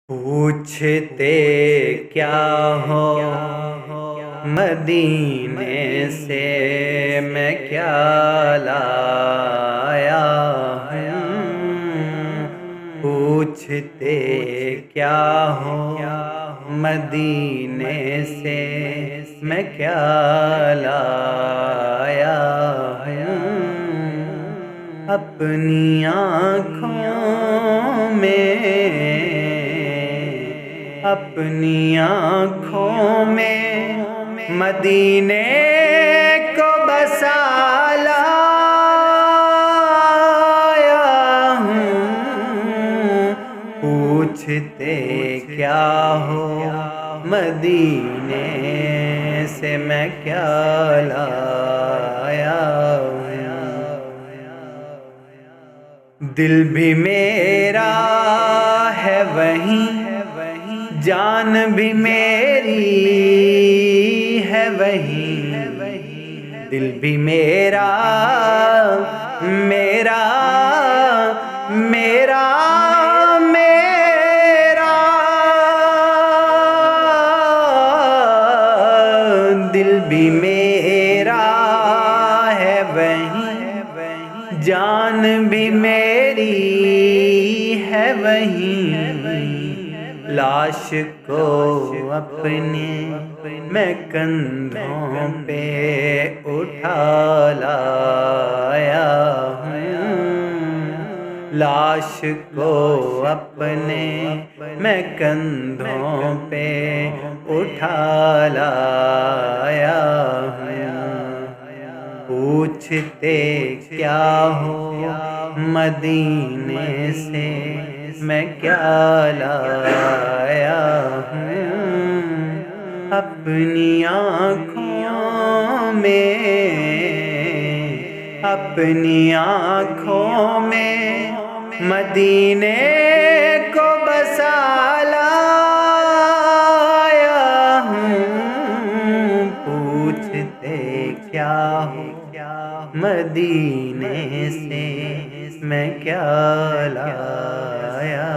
پوچھتے کیا ہو مدینے سے میں کیا لایا ہوں۔ پوچھتے کیا ہو مدینے سے میں کیا لایا ہوں۔ اپنی آنکھوں میں مدینے کو بسا لایا ہوں۔ پوچھتے کیا ہو مدینے سے میں کیا لایا ہوں۔ دل بھی میرا ہے وہیں، جان بھی میری ہے وہیں۔ دل بھی میرا میرا میرا میرا دل بھی میرا ہے وہیں، جان بھی میری ہے وہیں۔ لاش کو اپنے میں کندھوں پہ اٹھا لایا ہوں۔ لاش کو اپنے میں کندھوں پہ اٹھا لایا ہوں۔ پوچھتے کیا ہو مدینے سے میں کیا لایا ہوں۔ اپنی آنکھوں میں مدینے کو بسا لایا ہوں۔ پوچھتے کیا ہو مدینے سے میں کیا لایا